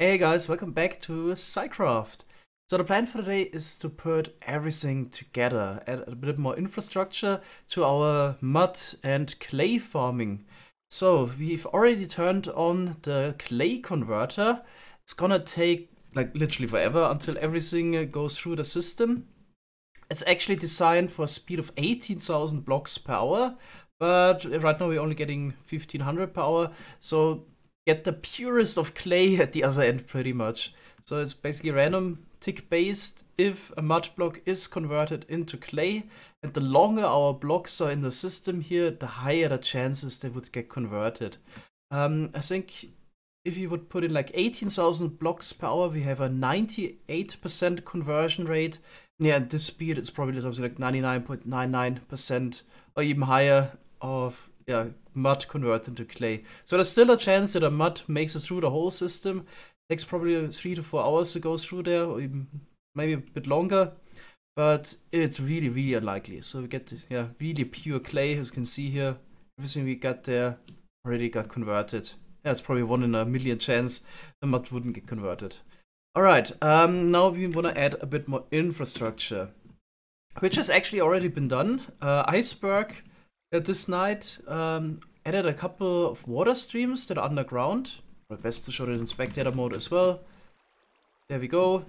Hey guys, welcome back to SciCraft. So the plan for today is to put everything together, add a bit more infrastructure to our mud and clay farming. So we've already turned on the clay converter. It's gonna take like literally forever until everything goes through the system. It's actually designed for a speed of 18,000 blocks per hour, but right now we're only getting 1500 per hour. So get the purest of clay at the other end pretty much. So it's basically random tick based if a mud block is converted into clay, and the longer our blocks are in the system here, the higher the chances they would get converted. I think if you would put in like 18,000 blocks per hour, we have a 98% conversion rate. Yeah, at this speed, it's probably something like 99.99% or even higher of mud converted into clay. So there's still a chance that a mud makes it through the whole system. Takes probably 3 to 4 hours to go through there, or even maybe a bit longer. But it's really, really unlikely. So we get really pure clay, as you can see here. Everything we got there already got converted. Yeah, it's probably 1 in a million chance the mud wouldn't get converted. Alright, now we want to add a bit more infrastructure, which has actually already been done. Iceberg this night added a couple of water streams that are underground. Best to show it in spectator mode as well. There we go.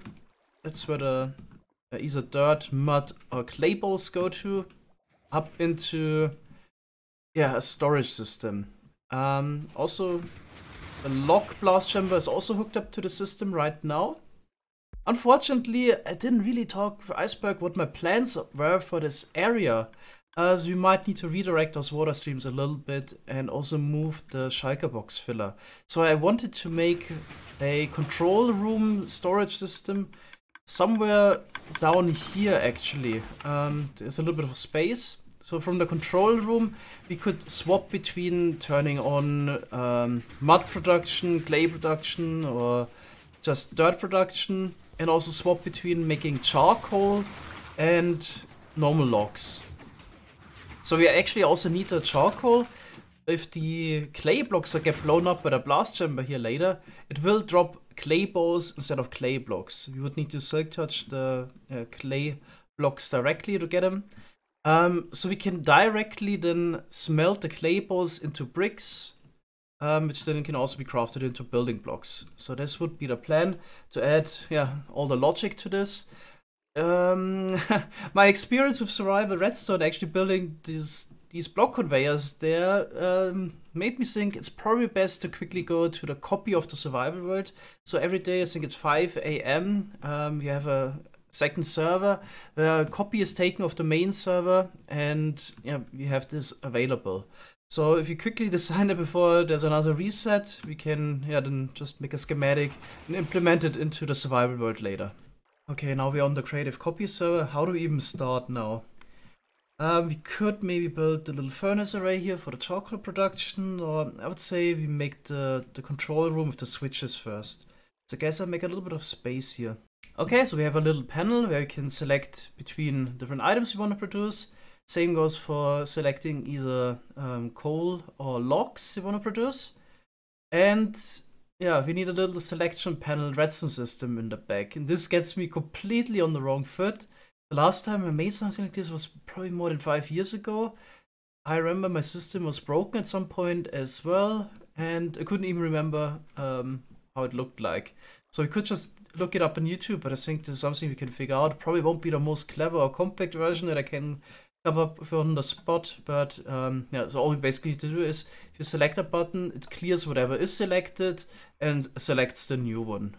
That's where the either dirt, mud, or clay balls go to. Up into a storage system. Also, the lock blast chamber is also hooked up to the system right now. Unfortunately, I didn't really talk with Iceberg what my plans were for this area, as we might need to redirect those water streams a little bit and also move the shulker box filler. So I wanted to make a control room storage system somewhere down here actually. There's a little bit of space. So from the control room, we could swap between turning on mud production, clay production, or just dirt production, and also swap between making charcoal and normal logs. So we actually also need the charcoal. If the clay blocks get blown up by the blast chamber here later, it will drop clay balls instead of clay blocks. We would need to silk touch the clay blocks directly to get them. So we can directly then smelt the clay balls into bricks, which then can also be crafted into building blocks. So this would be the plan, to add all the logic to this. My experience with Survival Redstone, actually building these block conveyors there, made me think it's probably best to quickly go to the copy of the survival world. So every day, I think it's 5 AM, we have a second server where a copy is taken of the main server, and we have this available. So if you quickly design it before there's another reset, we can then just make a schematic and implement it into the survival world later. Okay, now we're on the creative copy server. How do we even start now? We could maybe build the little furnace array here for the chocolate production, or I would say we make the control room with the switches first. So I guess I'll make a little bit of space here. Okay, so we have a little panel where we can select between different items we want to produce. Same goes for selecting either coal or logs you want to produce. And we need a little selection panel redstone system in the back. And this gets me completely on the wrong foot. The last time I made something like this was probably more than 5 years ago. I remember my system was broken at some point as well, and I couldn't even remember how it looked like. So we could just look it up on YouTube, but I think this is something we can figure out. Probably won't be the most clever or compact version that I can come up with on the spot, but so all we basically need to do is, if you select a button, it clears whatever is selected and selects the new one.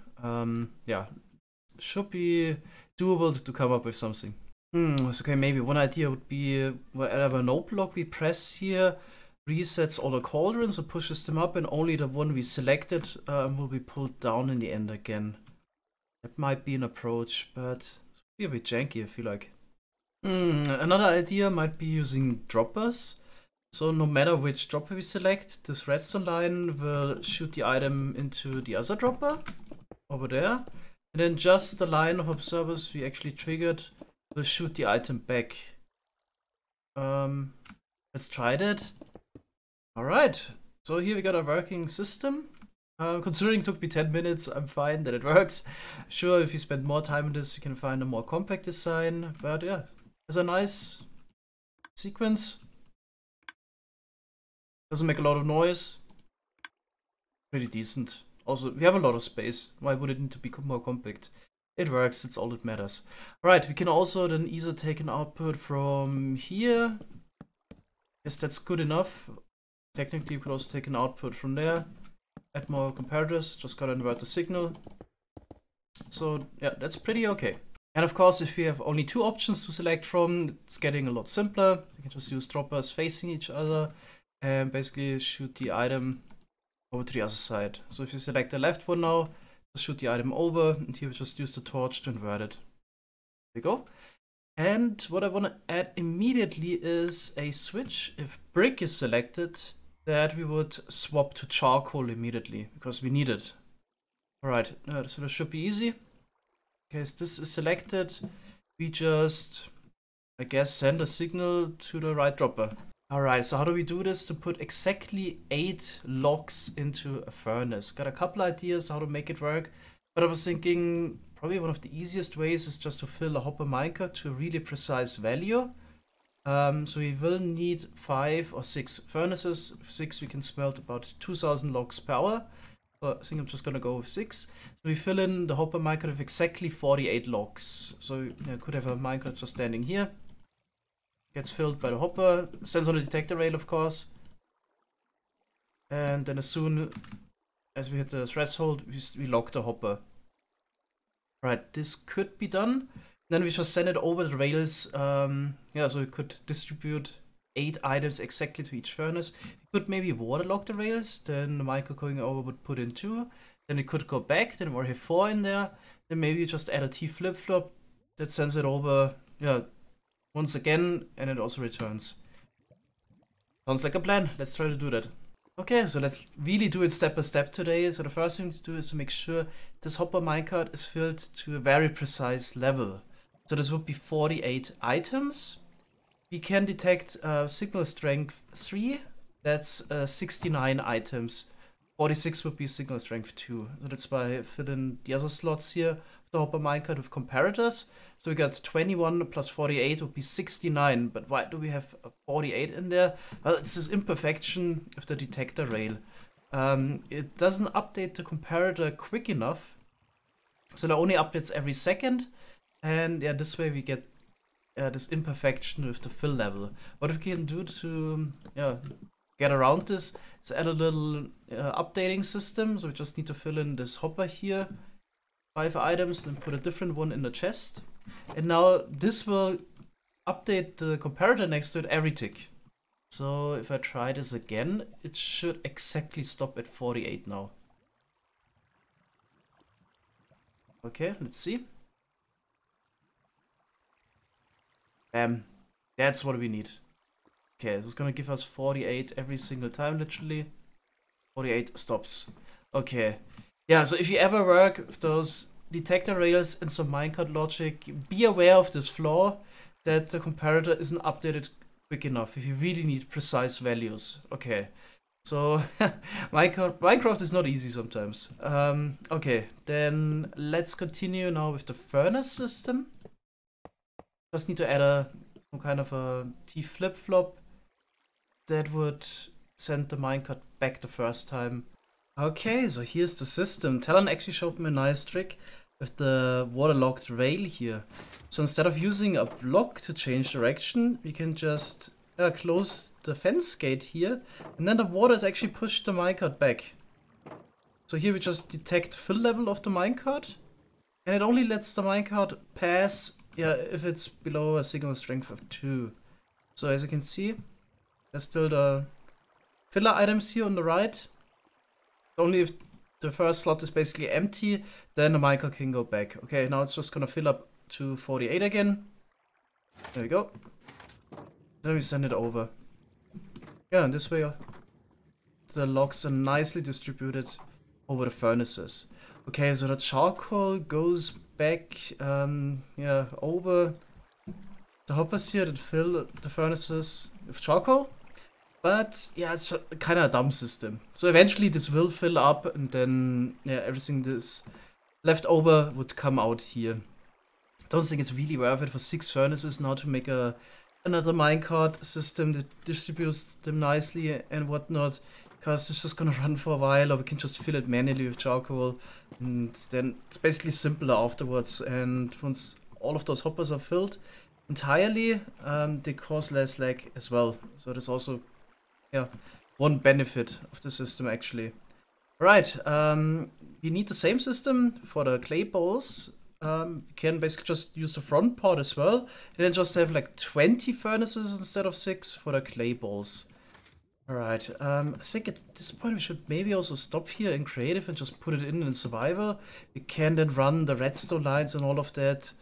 Should be doable to come up with something. Okay, maybe one idea would be whatever no block we press here resets all the cauldrons and pushes them up, and only the one we selected will be pulled down in the end again. That might be an approach, but it's a bit janky, I feel like. Another idea might be using droppers. So no matter which dropper we select, this redstone line will shoot the item into the other dropper over there. And then just the line of observers we actually triggered will shoot the item back. Let's try that. Alright, so here we got a working system. Considering it took me 10 minutes, I'm fine that it works. Sure, if you spend more time on this, you can find a more compact design. But yeah, it's a nice sequence. Doesn't make a lot of noise. Pretty decent. Also, we have a lot of space. Why would it need to be more compact? It works, it's all that matters. Right, we can also then easily take an output from here. Yes, that's good enough. Technically, you could also take an output from there. Add more comparators, just gotta invert the signal. So yeah, that's pretty okay. And of course, if you have only 2 options to select from, it's getting a lot simpler. You can just use droppers facing each other and basically shoot the item over to the other side. So if you select the left one now, just shoot the item over, and here we just use the torch to invert it. There we go. And what I want to add immediately is a switch. If brick is selected, that we would swap to charcoal immediately, because we need it. Alright, so this should be easy. Okay, so this is selected. We just, I guess, send a signal to the right dropper. Alright, so how do we do this to put exactly 8 logs into a furnace? Got a couple ideas how to make it work, but I was thinking probably one of the easiest ways is just to fill a hopper minecart to a really precise value. So we will need 5 or 6 furnaces. With 6 we can smelt about 2000 logs per hour. So I think I'm just gonna go with 6. So we fill in the hopper minecart with exactly 48 logs. So you could have a minecart just standing here. Gets filled by the hopper, stands on the detector rail of course. And then as soon as we hit the threshold, we lock the hopper. Right, this could be done. Then we just send it over the rails. Yeah, so we could distribute 8 items exactly to each furnace. We could maybe waterlock the rails, then the minecart going over would put in 2. Then it could go back, then we'll have 4 in there. Then maybe just add a T flip-flop that sends it over, yeah, once again, and it also returns. Sounds like a plan. Let's try to do that. Okay, so let's really do it step by step today. So the first thing to do is to make sure this hopper minecart is filled to a very precise level. So this would be 48 items. We can detect signal strength 3. That's 69 items. 46 would be signal strength 2. So that's why I fill in the other slots here. The hopper minecart with comparators. So we got 21 plus 48 would be 69. But why do we have 48 in there? Well, it's this imperfection of the detector rail. It doesn't update the comparator quick enough. So it only updates every second. And yeah, this way we get this imperfection with the fill level. What we can do to get around this is add a little updating system. So we just need to fill in this hopper here. 5 items and put a different one in the chest. And now this will update the comparator next to it every tick. So if I try this again, it should exactly stop at 48 now. Okay, let's see. That's what we need. Okay, this is gonna give us 48 every single time, literally. 48 stops. Okay. Yeah, so if you ever work with those detector rails and some minecart logic, be aware of this flaw, that the comparator isn't updated quick enough if you really need precise values. Okay, so Minecraft is not easy sometimes. Okay, then let's continue now with the furnace system. Just need to add some kind of a T flip-flop that would send the minecart back the first time. Okay, so here's the system. Talon actually showed me a nice trick with the waterlogged rail here. So instead of using a block to change direction, we can just close the fence gate here, and then the water is actually pushed the minecart back. So here we just detect the fill level of the minecart, and it only lets the minecart pass if it's below a signal strength of 2. So as you can see, there's still the filler items here on the right. Only if the first slot is basically empty, then the minecart can go back. Okay, now it's just gonna fill up to 48 again. There we go. Then we send it over. Yeah, and this way the logs are nicely distributed over the furnaces. Okay, so the charcoal goes back over the hoppers here that fill the furnaces with charcoal. But yeah, it's kind of a dumb system. So eventually this will fill up, and then yeah, everything that's left over would come out here. Don't think it's really worth it for 6 furnaces now to make another minecart system that distributes them nicely and whatnot, because it's just gonna run for a while, or we can just fill it manually with charcoal, and then it's basically simpler afterwards. And once all of those hoppers are filled entirely, they cause less lag as well. So there's also, yeah, one benefit of the system actually. Right, we need the same system for the clay balls. You can basically just use the front part as well, and then just have like 20 furnaces instead of 6 for the clay balls. Alright, I think at this point we should maybe also stop here in creative and just put it in survival. We can then run the redstone lines and all of that.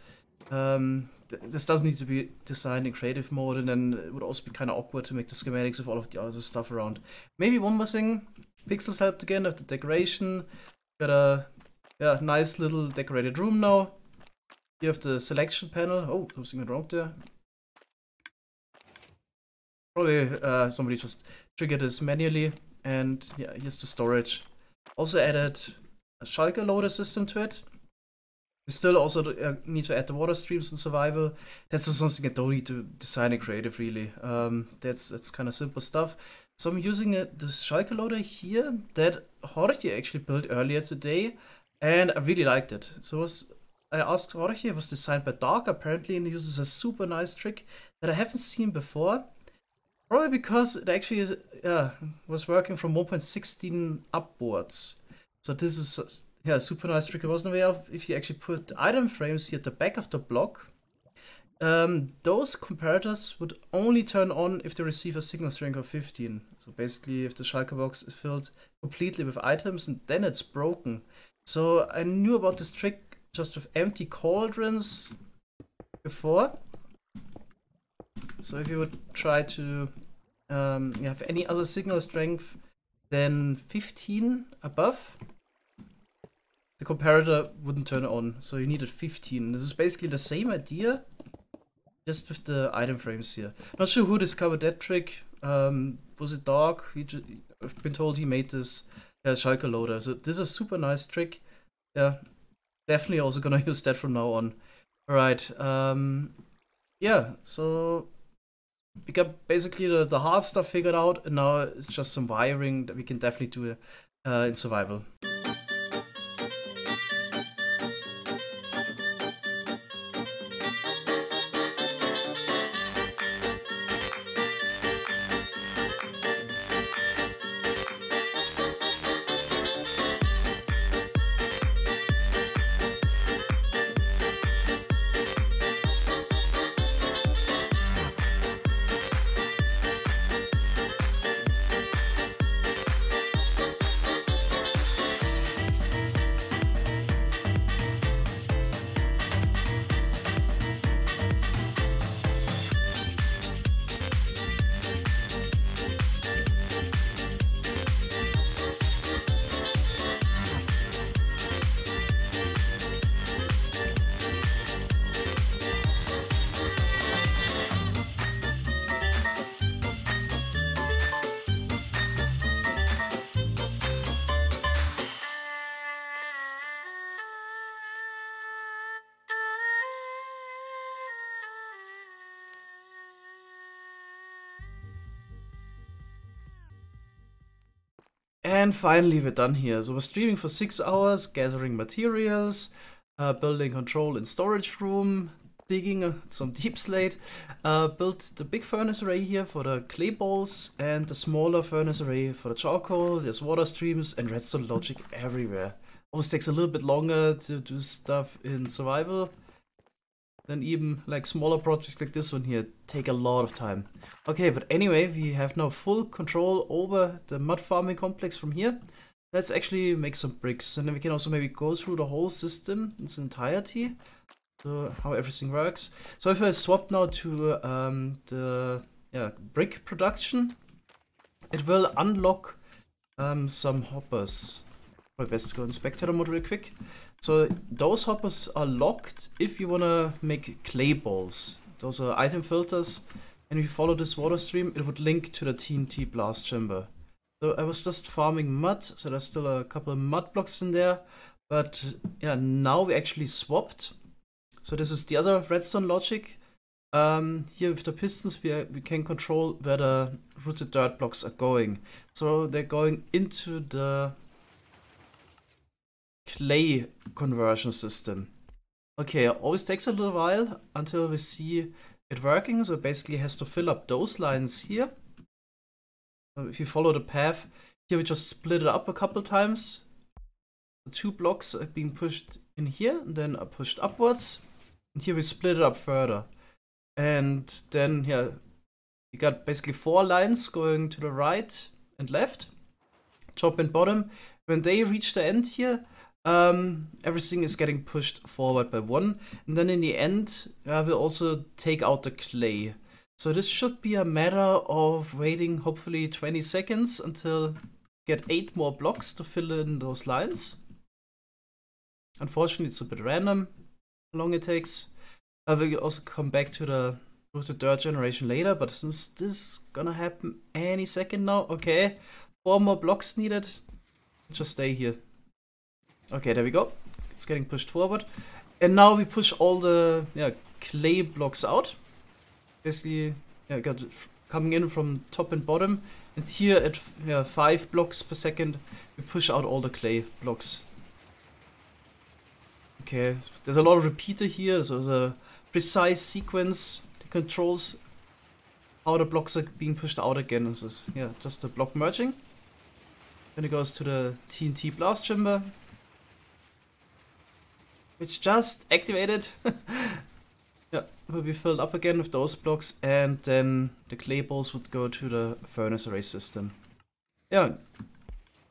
This does need to be designed in creative mode, and then it would also be kind of awkward to make the schematics with all of the other stuff around. Maybe one more thing, pixels helped again with the decoration. Got a nice little decorated room now. You have the selection panel. Oh, something went wrong there. Probably somebody just triggered this manually. And yeah, here's the storage. Also added a shulker loader system to it. We still also need to add the water streams in survival. That's just something I don't need to design in creative really. That's kind of simple stuff. So I'm using the shulker loader here that Jorge actually built earlier today, and I really liked it. So I asked Jorge, it was designed by Dark apparently, and it uses a super nice trick that I haven't seen before. Probably because it actually is, was working from 1.16 upwards. So this is a super nice trick I wasn't aware of. If you actually put item frames here at the back of the block, those comparators would only turn on if they receive a signal strength of 15. So basically if the shulker box is filled completely with items, and then it's broken. So I knew about this trick just with empty cauldrons before. So if you would try to have any other signal strength than 15 above, the comparator wouldn't turn on. So you needed 15. This is basically the same idea, just with the item frames here. Not sure who discovered that trick. Was it Dark? I've been told he made this shulker loader. So this is a super nice trick. Yeah, definitely also gonna use that from now on. Alright, yeah, so we got basically the hard stuff figured out, and now it's just some wiring that we can definitely do in survival. And finally we're done here. So we're streaming for 6 hours, gathering materials, building control and storage room, digging some deep slate, built the big furnace array here for the clay balls, and the smaller furnace array for the charcoal. There's water streams and redstone logic everywhere. Always takes a little bit longer to do stuff in survival than even like smaller projects like this one here take a lot of time. Okay, but anyway, we have now full control over the mud farming complex from here. Let's actually make some bricks, and then we can also maybe go through the whole system in its entirety, so how everything works. So if I swap now to the brick production, it will unlock some hoppers. Probably best to go in spectator mode real quick. So those hoppers are locked if you want to make clay balls. Those are item filters and if you follow this water stream, it would link to the TNT blast chamber. So I was just farming mud, so there's still a couple of mud blocks in there. But yeah, now we actually swapped. So this is the other redstone logic. Here with the pistons, we can control where the rooted dirt blocks are going. So they're going into the clay conversion system. Okay, it always takes a little while until we see it working. So it basically has to fill up those lines here. So if you follow the path, here we just split it up a couple times. The 2 blocks are being pushed in here and then are pushed upwards. And here we split it up further. And then yeah, you got basically 4 lines going to the right and left, top and bottom. When they reach the end here, everything is getting pushed forward by 1. And then in the end, we'll also take out the clay. So this should be a matter of waiting hopefully 20 seconds until get 8 more blocks to fill in those lines. Unfortunately, it's a bit random how long it takes. I will also come back to the rooted dirt generation later, but since this is gonna happen any second now, okay, 4 more blocks needed. Just stay here. Okay, there we go. It's getting pushed forward. And now we push all the clay blocks out. Basically, got coming in from top and bottom. And here at 5 blocks per second, we push out all the clay blocks. Okay, there's a lot of repeater here, so there's a precise sequence that controls how the blocks are being pushed out again. This is just a block merging. Then it goes to the TNT blast chamber, which just activated. Yeah, will be filled up again with those blocks, and then the clay balls would go to the furnace array system. Yeah, in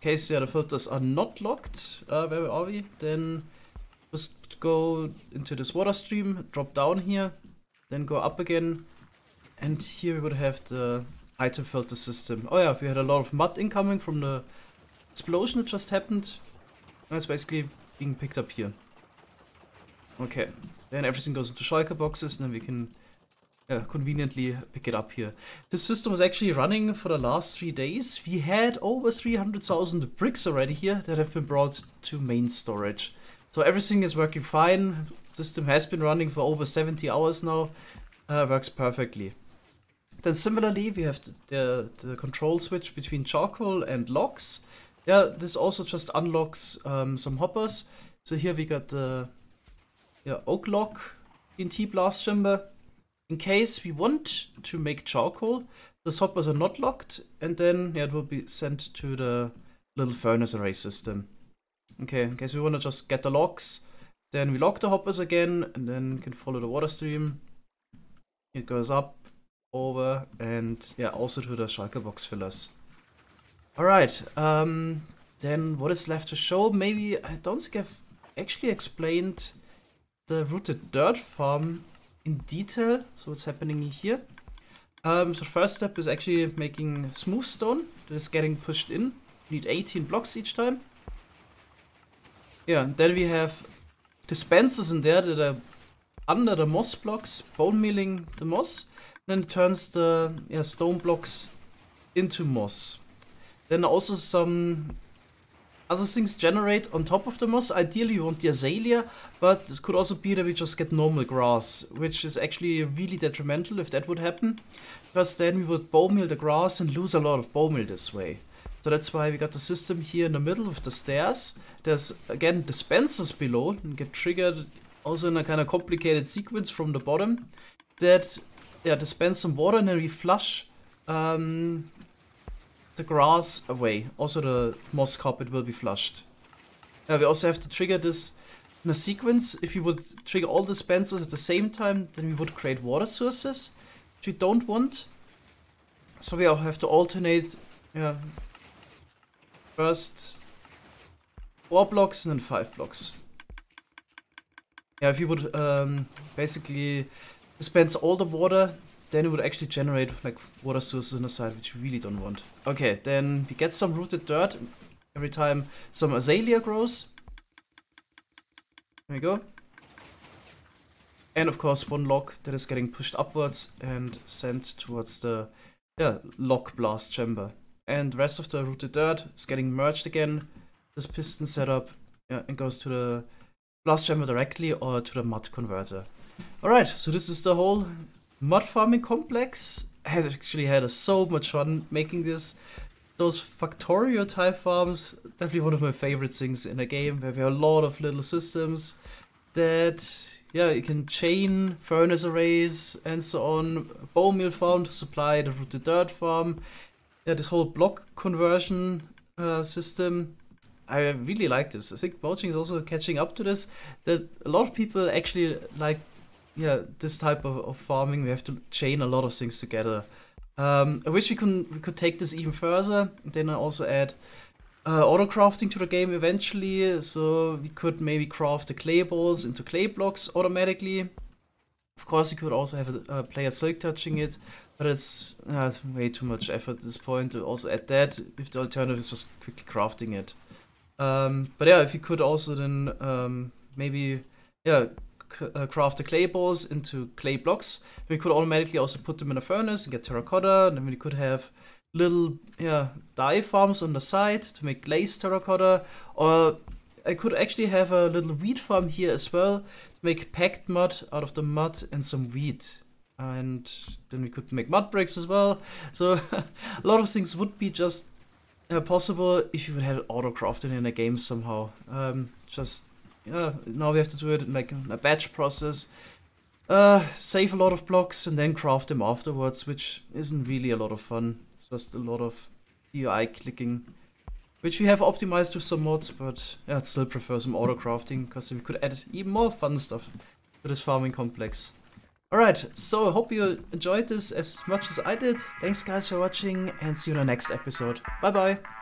case the filters are not locked, where are we? Then just go into this water stream, drop down here, then go up again, and here we would have the item filter system. Oh yeah, we had a lot of mud incoming from the explosion that just happened. That's basically being picked up here. Okay, then everything goes into shulker boxes, and then we can conveniently pick it up here. This system was actually running for the last 3 days. We had over 300,000 bricks already here that have been brought to main storage. So everything is working fine. System has been running for over 70 hours now. Works perfectly. Then similarly, we have the control switch between charcoal and logs. Yeah, this also just unlocks some hoppers. So here we got the oak log TNT blast chamber. In case we want to make charcoal, those hoppers are not locked, and then it will be sent to the little furnace array system. Okay, in case we want to just get the logs, then we lock the hoppers again, and then we can follow the water stream. It goes up, over, and also to the shulker box fillers. Alright, then what is left to show? Maybe, I don't think I've actually explained the rooted dirt farm in detail, so what's happening here. So the first step is actually making smooth stone that is getting pushed in. You need 18 blocks each time. Yeah, and then we have dispensers in there that are under the moss blocks, bone mealing the moss. Then it turns the stone blocks into moss. Then also some other things generate on top of the moss. Ideally you want the azalea, but this could also be that we just get normal grass, which is actually really detrimental if that would happen. Because then we would bone meal the grass and lose a lot of bone meal this way. So that's why we got the system here in the middle with the stairs. There's again dispensers below and get triggered also in a kind of complicated sequence from the bottom that dispense some water, and then we flush the grass away. Also the moss carpet will be flushed. We also have to trigger this in a sequence. If you would trigger all dispensers at the same time, then we would create water sources, which we don't want. So we all have to alternate first 4 blocks and then 5 blocks. Yeah, if you would basically dispense all the water, then it would actually generate like water sources on the side, which we really don't want. Okay, then we get some rooted dirt every time some azalea grows. There we go. And of course, one log that is getting pushed upwards and sent towards the log blast chamber. And the rest of the rooted dirt is getting merged again. This piston setup and goes to the blast chamber directly or to the mud converter. Alright, so this is the whole mud farming complex. I actually had so much fun making this. Those Factorio type farms, definitely one of my favorite things in a game, where we have a lot of little systems that, you can chain furnace arrays and so on, bone meal farm to supply the rooted dirt farm. This whole block conversion system. I really like this. I think Mojang is also catching up to this, that a lot of people actually like this type of farming. We have to chain a lot of things together. I wish we could take this even further. Then I also add auto crafting to the game eventually, so we could maybe craft the clay balls into clay blocks automatically. Of course, you could also have a player silk touching it, but it's way too much effort at this point to also add that, if the alternative is just quickly crafting it. But yeah, if you could also then maybe craft the clay balls into clay blocks, we could automatically also put them in a furnace and get terracotta, and then we could have little dye farms on the side to make glazed terracotta, or I could actually have a little wheat farm here as well to make packed mud out of the mud and some wheat, and then we could make mud bricks as well. So a lot of things would be just possible if you would have auto crafting in a game somehow. Now we have to do it in like a batch process, save a lot of blocks and then craft them afterwards, which isn't really a lot of fun. It's just a lot of UI clicking, which we have optimized with some mods, but I'd still prefer some auto crafting because we could add even more fun stuff to this farming complex. Alright, so I hope you enjoyed this as much as I did. Thanks guys for watching and see you in the next episode. Bye bye!